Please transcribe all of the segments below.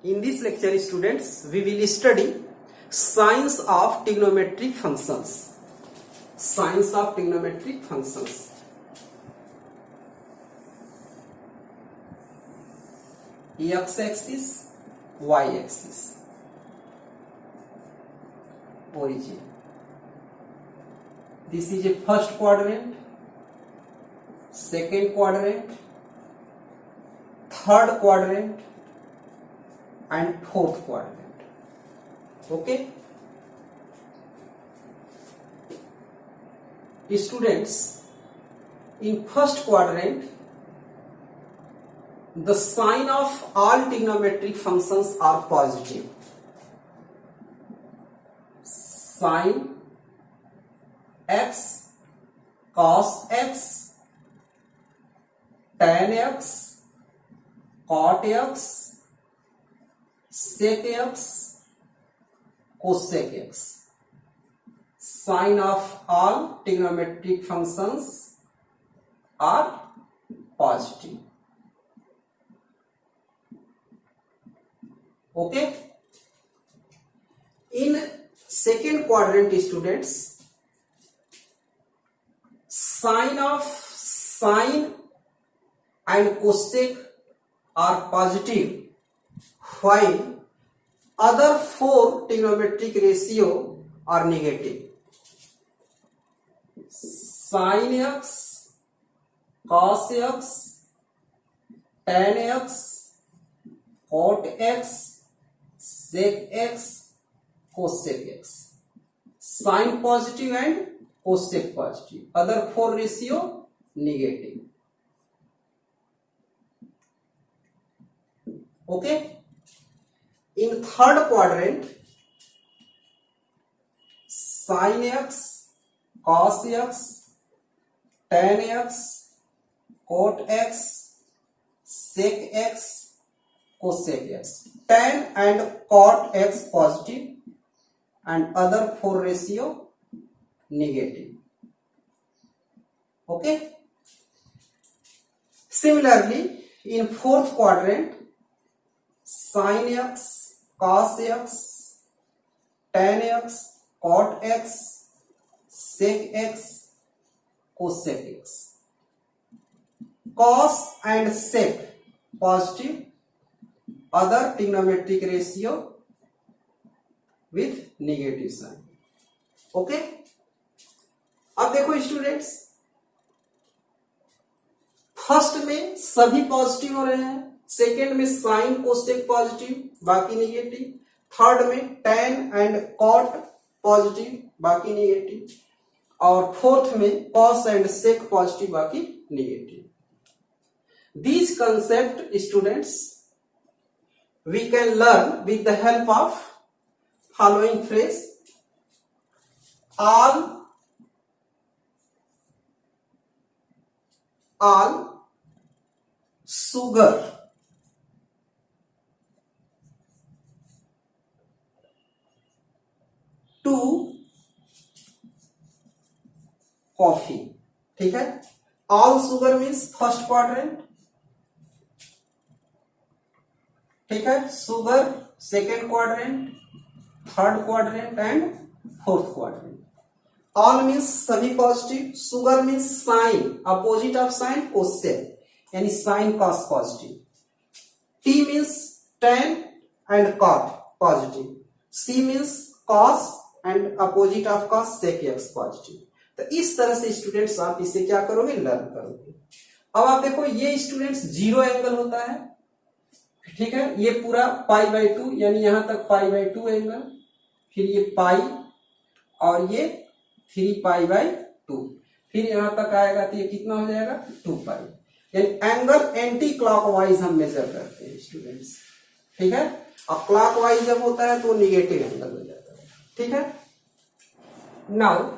In this lecture, students, we will study science of trigonometric functions. Science of trigonometric functions. X-axis, Y-axis. Origin. This is a first quadrant, second quadrant, third quadrant, and fourth quadrant. Okay, students, in first quadrant the sign of all trigonometric functions are positive. Sin x, cos x, tan x, cot x, sec x, cosec x. Sign of all trigonometric functions are positive. Okay. In second quadrant, students, sign of sine and cosec are positive, while other four trigonometric ratio are negative. Sin x, cos x, tan x, cot x, sec x, cosec x. Sin positive and cosec positive. Other four ratio negative. Okay. In third quadrant, sin x, cos x, tan x, cot x, sec x, cosec x. Tan and cot x positive and other four ratio negative. Okay. Similarly, in fourth quadrant, sin x, cos x, tan x, cot x, sec x, cosec x. Cos and sec positive, other trigonometric ratio with negative sign. Okay. अब देखो students, first में सभी positive हो रहे हैं, second में sign cosec positive बाकी negative, third में टैन एंड कॉट पॉजिटिव बाकी नेगेटिव, और फोर्थ में कॉस एंड सेक पॉजिटिव बाकी negative. These concept, students, we can learn with the help of following phrase: all sugar to coffee. ठीक है. All sugar means first quadrant. ठीक है. Sugar second quadrant, third quadrant and fourth quadrant. All means सभी positive. Sugar means sign, opposite of sign cosec, यानी sin cos positive. T means tan and cot positive. C means cos and opposite of cos sec x positive. तो इस तरह से students आप इसे क्या करोगे, लर्न करोगे. अब आप देखो, ये स्टूडेंट्स जीरो एंगल होता है. ठीक है. ये पूरा π/2, यानी यहां तक π/2 एंगल, फिर ये पाई और ये 3π/2, फिर यहां तक आएगा तो ये कितना हो जाएगा, 2π. यानी एंगल एंटी क्लॉकवाइज हम मेजर करते हैं स्टूडेंट्स. ठीक है. और क्लॉकवाइज जब होता है तो निगेटिव एंगल हो जाता है. ठीक है. Now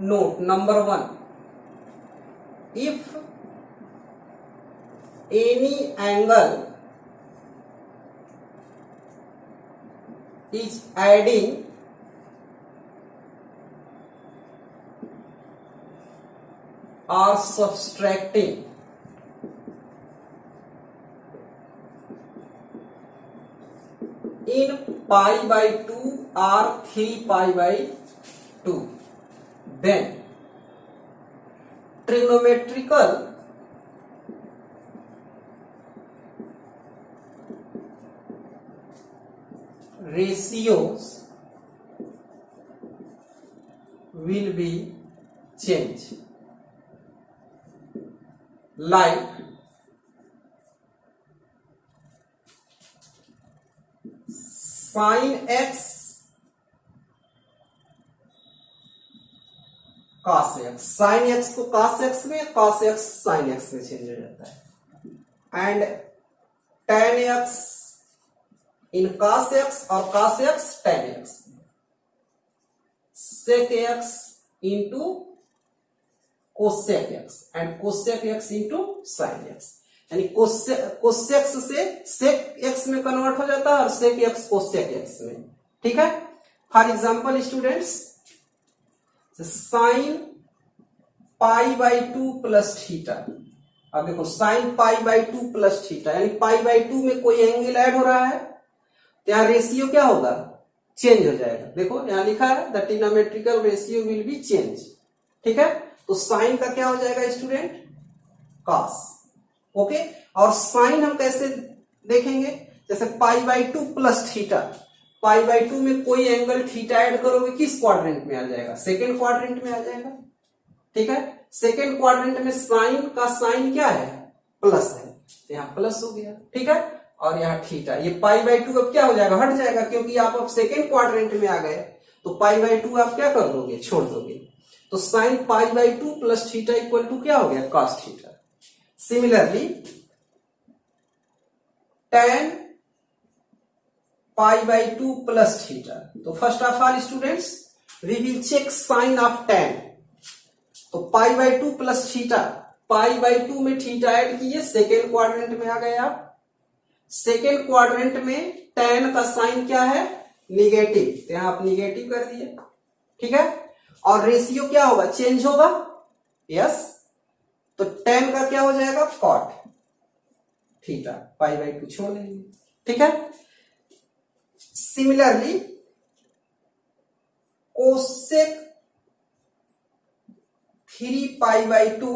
note number 1: if any angle is adding or subtracting in pi by 2 or 3 pi by 2, then trigonometrical ratios will be changed, like sin x cos x, sin x को cos x में, cos x sin x में change हो जाता है, and tan x in cos x और cos x tan x, sec x into cosec x and cosec x into sin x, यानी cosec से sec x में convert हो जाता है और sec x cosec x में, ठीक है। For example students, sign pi by 2 plus theta, अब देखो sign pi by 2 plus theta यानी पाई बाई 2 में कोई एंगल ऐड हो रहा है तो यहां रेशियो क्या होगा, चेंज हो जाएगा। देखो यहां लिखा है the trigonometrical ratio will be change, ठीक है। तो साइन का क्या हो जाएगा स्टूडेंट, कॉस, ओके। और साइन हम कैसे देखेंगे, जैसे पाई by 2 plus theta, pi by 2 में कोई एंगल थीटा ऐड करोगे किस क्वाड्रेंट में आ जाएगा, सेकेंड क्वाड्रेंट में आ जाएगा, ठीक है। सेकेंड क्वाड्रेंट में साइन का साइन क्या है, प्लस है, तो यहां प्लस हो गया, ठीक है। और यहाँ थीटा, ये पाई बाई 2 अब क्या हो जाएगा, हट जाएगा, क्योंकि आप अब सेकेंड क्वाड्रेंट में आ गए तो पाई बाई 2 आप क्या कर दोगे, छोड़ दोगे। तो sine pi by 2 plus theta equal to क्या हो गया, cos theta. Similarly tan pi by 2 plus theta, तो first of all students we will check sign of tan। तो pi by 2 plus theta, pi by 2 में theta add किए, second quadrant में आ गए आप। सेकेंड क्वाड्रेंट में tan का साइन क्या है, निगेटिव, तो यहां आप निगेटिव कर दिए, ठीक है। और रेशियो क्या होगा, चेंज होगा, यस। तो tan का क्या हो जाएगा, कॉट थीटा, पाई बाई 2 छोड़ देंगे, ठीक है। Similarly cosec 3 pi by 2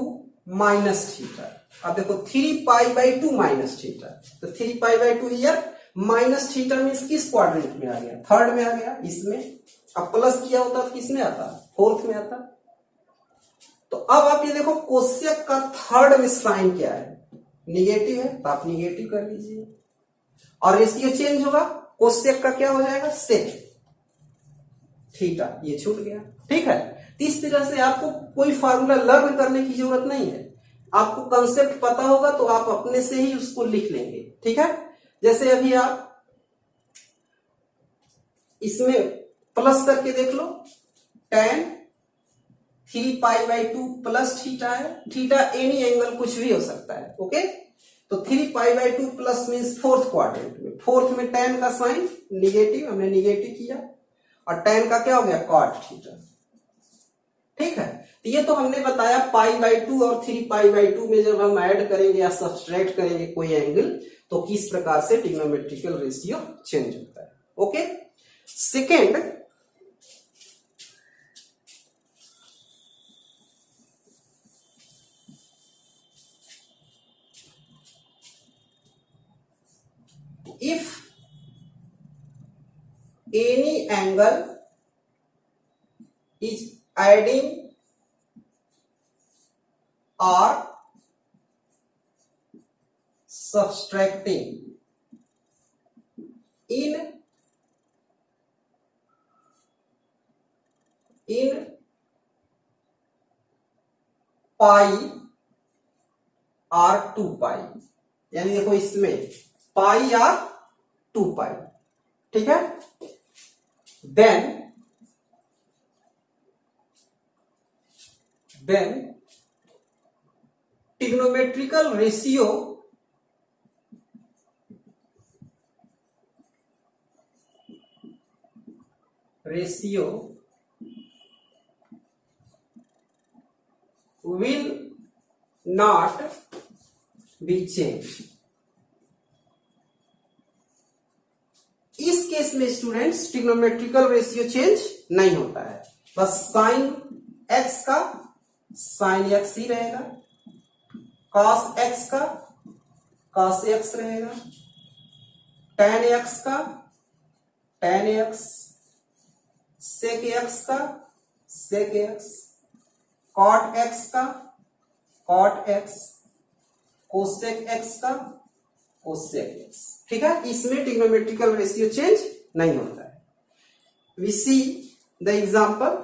minus theta, अब देखो 3 पाई बाई 2 माइनस थीटा, तो 3 पाई by 2 year minus theta means किस क्वाड्रेंट में आ गया, थर्ड में आ गया, इसमें। अब प्लस किया होता तो किस में आता, फोर्थ में आता। तो अब आप ये देखो कोसेक का थर्ड में साइन क्या है, निगेटिव है, तो आप निगेटिव कर लीजिए। और रेशियो चेंज होगा, कोसेक का क्या हो जाएगा, सेक थीटा, ये छूट गया, ठीक है। इस तरह से आपको कोई फार्मूला लर्न करने की जरूरत नहीं है, आपको कंसेप्ट पता होगा तो आप अपने से ही उसको लिख लेंगे, ठीक है। जैसे अभी आप इसमें प्लस करके देख लो, tan 3 pi by 2 plus theta है, थीटा एनी एंगल कुछ भी हो सकता है, ओके। तो 3 पाई by 2 plus means fourth quadrant में, फोर्थ में tan का साइन निगेटिव, हमने निगेटिव किया, और tan का क्या हो गया, कॉट थीटा, ठीक है। तो ये तो हमने बताया पाई बाई 2 और 3 पाई बाई 2 में जब हम ऐड करेंगे या सब्सट्रैक्ट करेंगे कोई एंगल तो किस प्रकार से ट्रिग्नोमेट्रिकल रेशियो चेंज होता है, okay. Second, if any angle is adding or subtracting in पाई और 2 पाई, यानी देखो इसमें पाई और 2 पाई, ठीक है। Then trigonometrical ratio will not be changed। इस केस में स्टूडेंट्स ट्रिग्नोमेट्रिकल रेशियो चेंज नहीं होता है, बस साइन एक्स का साइन एक्स ही रहेगा, कॉस एक्स का कॉस एक्स रहेगा, टेन एक्स का टेन एक्स, सेक एक्स का सेक एक्स, कॉट एक्स का कॉट एक्स, कोसेक एक्स का कोसेक एक्स। ठीक है, इसमें ट्रिग्नोमेट्रिकल रेशियो चेंज नहीं होता है। We see the example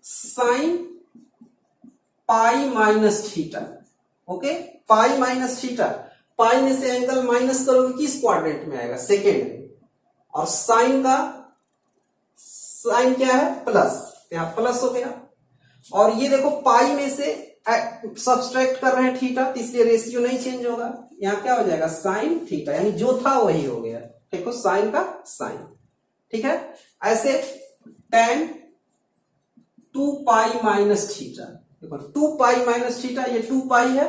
sine pi minus theta. Okay, pi minus theta, pi में से एंगल माइनस करोगे किस क्वाड्रेंट में आएगा? सेकेंड में। और साइन का साइन क्या है? प्लस, यहां प्लस हो गया। और ये देखो पाई में से सब्सट्रैक्ट कर रहे हैं थीटा, तो इसलिए रेशियो नहीं चेंज होगा, यहां क्या हो जाएगा? साइन थीटा, यानी जो था वही हो गया। देखो साइन का साइन। ठीक है, ऐसे टेन 2 पाई माइनस थीटा, देखो 2 पाई माइनस थीटा, ये 2 पाई है,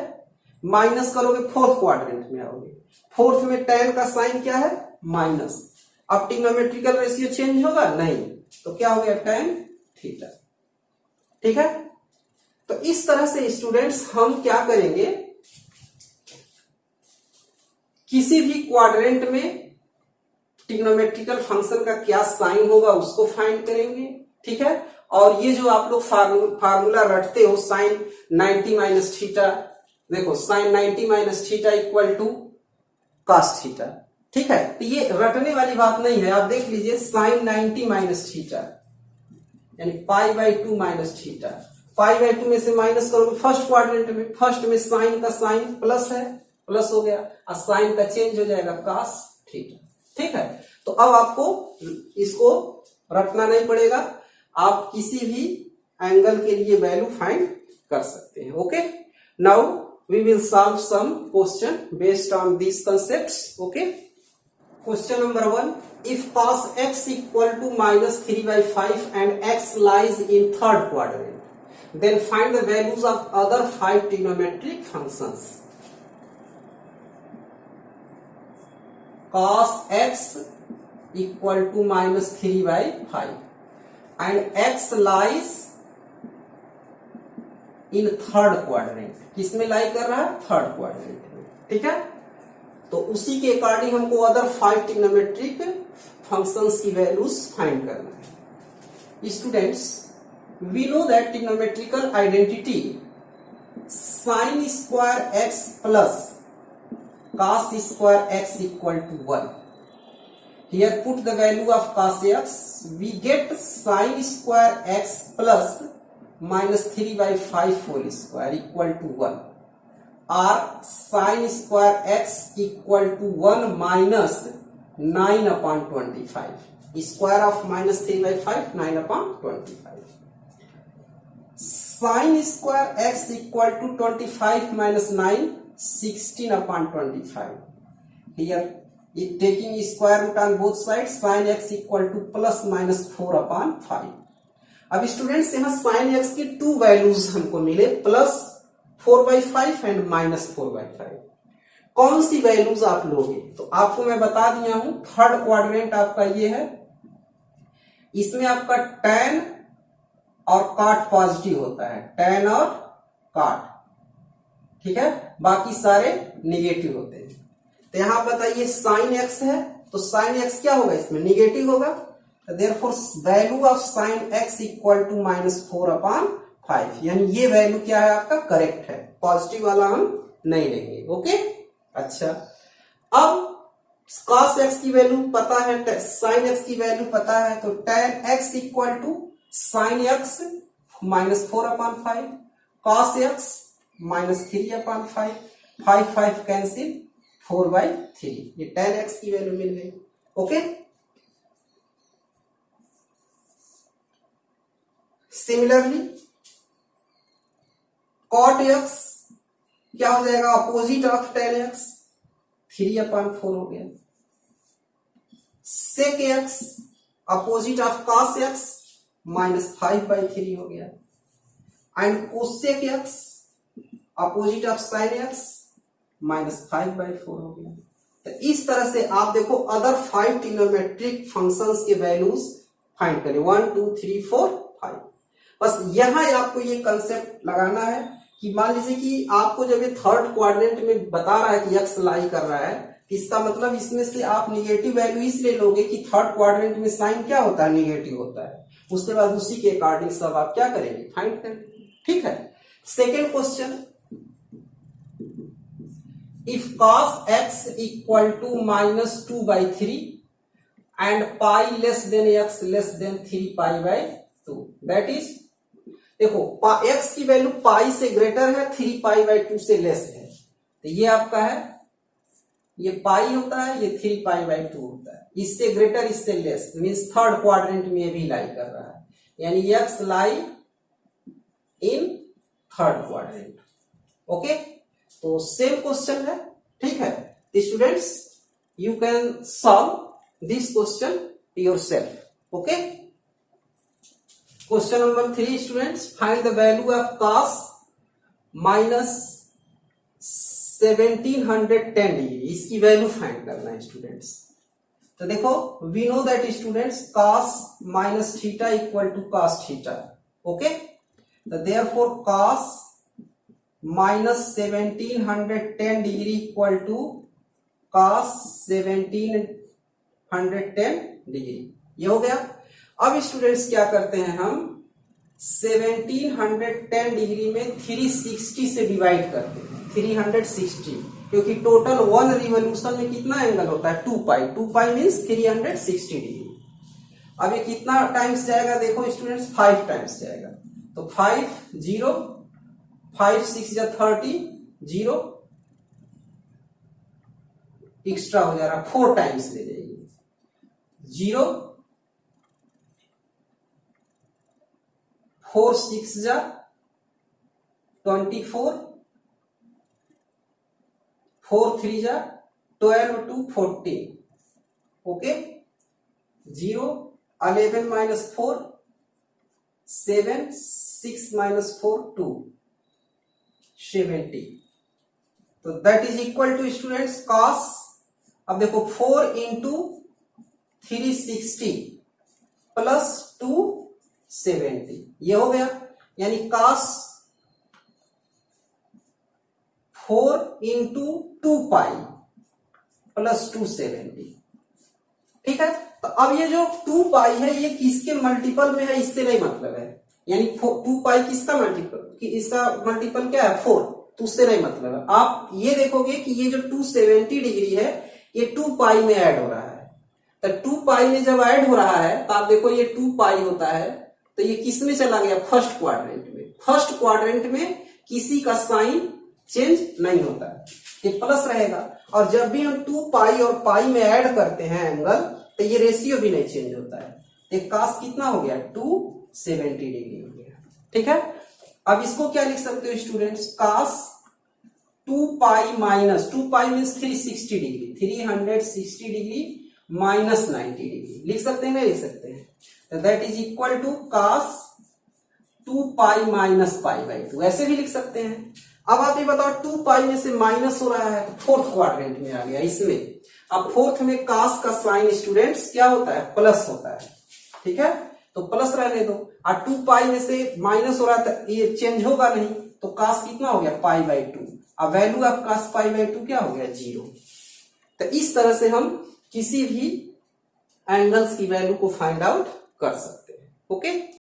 माइनस करोगे फोर्थ क्वाड्रेंट में आओगे, फोर्थ में टेन का साइन क्या है? माइनस। अब ट्रिग्नोमेट्रिकल रेशियो चेंज होगा? नहीं, तो क्या हो गया? Tan theta. ठीक है, तो इस तरह से स्टूडेंट्स हम क्या करेंगे, किसी भी क्वाड्रेंट में ट्रिग्नोमेट्रिकल फंक्शन का क्या साइन होगा उसको फाइंड करेंगे। ठीक है, और ये जो आप लोग फार्मूला रटते हो साइन 90 माइनस थीटा, देखो sine 90 minus theta equal to cos theta. ठीक है, तो ये रटने वाली बात नहीं है, आप देख लीजिए साइन 90 माइनस थीटा यानी पाई by 2 minus theta, pi by 2 में से माइनस करोगे फर्स्ट क्वाड्रेंट में, फर्स्ट में साइन का साइन प्लस है, प्लस हो गया, और साइन का चेंज हो जाएगा कॉस थीटा। ठीक है, तो अब आपको इसको रटना नहीं पड़ेगा, आप किसी भी एंगल के लिए वैल्यू फाइंड कर सकते हैं। Okay, now we will solve some question based on these concepts. Okay, question number 1, if cos x equal to minus 3 by 5 and x lies in third quadrant, then find the values of other 5 trigonometric functions. Cos x equal to minus 3 by 5 and x lies in third quadrant. किसमें लाई कर रहा है? Third quadrant में। ठीक है, तो उसी के अकॉर्डिंग हमको अदर 5 ट्रिग्नोमेट्रिक फंक्शंस की वैल्यूज फाइंड करना है। Students, we know that trigonometrical identity sine square x plus cos square x equal to 1. Here put the value of cos x, we get sin square x plus minus 3 by 5 whole square equal to 1, or sin square x equal to 1 minus 9 upon 25. Square of minus 3 by 5, 9 upon 25. Sin square x equal to 25 minus 9, 16 upon 25. Here, taking square root on both sides, sin x equal to plus minus 4 upon 5. अब students यहाँ sin x की 2 values हमको मिले, plus 4 by 5 and minus 4 by 5। कौन सी values आप लोगे? तो आपको मैं बता दिया हूं, थर्ड क्वाड्रेंट आपका ये है, इसमें आपका tan और cot पॉजिटिव होता है, tan और cot। ठीक है, बाकी सारे निगेटिव होते हैं। तो यहां बताइए साइन एक्स है, तो साइन एक्स क्या होगा? इसमें निगेटिव होगा, therefore value of sine x equal to minus 4 upon 5, यानी ये वैल्यू क्या है? आपका करेक्ट है, पॉजिटिव वाला हम नहीं लेंगे। ओके, अच्छा, अब cos x की वैल्यू पता है, sin x की वैल्यू पता है, तो tan x equal to sin x minus 4 upon 5, cos x minus 3 upon 5, 5 cancel, 4 by 3, ये tan x की वैल्यू मिल गई। ओके, सिमिलरली cot x क्या हो जाएगा? अपोजिट ऑफ tan x, 3 अपॉन 4 हो गया। sec x opposite of cos x, minus 5 by 3 हो गया। And cosec x opposite of sin x, minus 5 by 4 हो गया। तो इस तरह से आप देखो अदर 5 ट्रिग्नोमेट्रिक फंक्शंस के वैल्यूज फाइंड करें 1 2 3 4 5। बस यहाँ आपको ये कंसेप्ट लगाना है कि मान लीजिए कि आपको जब ये थर्ड क्वाड्रेंट में बता रहा है कि एक्स लाई कर रहा है, इसका मतलब इसमें से आप निगेटिव वैल्यू इसलिए लोगे कि थर्ड क्वाड्रेंट में साइन क्या होता है, निगेटिव होता है। उसके बाद उसी के अकॉर्डिंग सब आप क्या करेंगे, फाइंड करेंगे। ठीक है। Second question, if cos x equal to -2/3 and pi less than x less than 3π/2, that is, देखो x की वैल्यू पाई से ग्रेटर है, 3π/2 से लेस है, तो ये आपका है, ये पाई होता है, ये 3π/2 होता है, इससे ग्रेटर इससे लेस मीन्स थर्ड क्वाड्रेंट में भी लाई कर रहा है, यानी x lie in third quadrant. Okay, तो सेम क्वेश्चन है। ठीक है, students you can solve this question yourself. Okay, question number 3 students, find the value of cos -1710 degree, इसकी वैल्यू फाइंड करना है स्टूडेंट्स। तो देखो we know that students cos -θ equal to cos θ। Okay, तो therefore cos -1710 degree equal to cos 1710 degree, ये हो गया। अब स्टूडेंट्स क्या करते हैं, हम 1710 डिग्री में 360 से डिवाइड करते हैं, 360, क्योंकि टोटल 1 रिवोल्यूशन में कितना एंगल होता है, 2π, 2π मीन्स 360 डिग्री। अब ये कितना टाइम्स जाएगा, देखो स्टूडेंट्स 5 टाइम्स जाएगा, तो 5 0 5 6 या 30 0 एक्स्ट्रा हो जा रहा, 4 टाइम्स ले जाइए, 0 4 6 जा 24 4 3 जा 12 2 14। ओके, 0 11 -4 7 6 -4 2 70, तो that is equal to students cos, अब देखो 4 इंटू 360 प्लस 270, ये हो गया, यानी cos 4 इंटू 2π प्लस 270। ठीक है, तो अब ये जो 2π है ये किसके मल्टीपल में है, इससे नहीं मतलब है, यानी 2π किसका मल्टीपल, कि इसका मल्टीपल क्या है 4, तो उससे नहीं मतलब है। आप ये देखोगे कि ये जो 270 डिग्री है ये 2π में ऐड हो रहा है, तो 2π में जब ऐड हो रहा है तो आप देखो ये 2π होता है, तो ये किस में चला गया, फर्स्ट क्वाड्रेंट में। फर्स्ट क्वाड्रेंट में किसी का साइन चेंज नहीं होता है, ये प्लस रहेगा, और जब भी हम 2π और π में ऐड करते हैं एंगल, तो ये रेशियो भी नहीं चेंज होता है, तो cos कितना हो गया, 270 डिग्री हो गया। ठीक है, अब इसको क्या लिख सकते हो students, cos 2π minus 2π means 360 degree, 360 degree minus 90 degree लिख सकते हैं, नहीं लिख सकते हैं, तो that is equal to cos 2π minus π/2, ऐसे भी लिख सकते हैं। अब आप ये बताओ 2π में से माइनस हो रहा है, फोर्थ क्वाड्रेंट में आ गया इसमें, अब फोर्थ में cos का साइन स्टूडेंट्स क्या होता है, प्लस होता है। ठीक है, तो प्लस रहने दो, और 2π में से माइनस हो रहा था, ये चेंज होगा नहीं, तो cos कितना हो गया, π/2, अब वैल्यू ऑफ cos π/2 क्या हो गया, 0। तो इस तरह से हम किसी भी एंगल्स की वैल्यू को फाइंड आउट कर सकते हैं। ओके।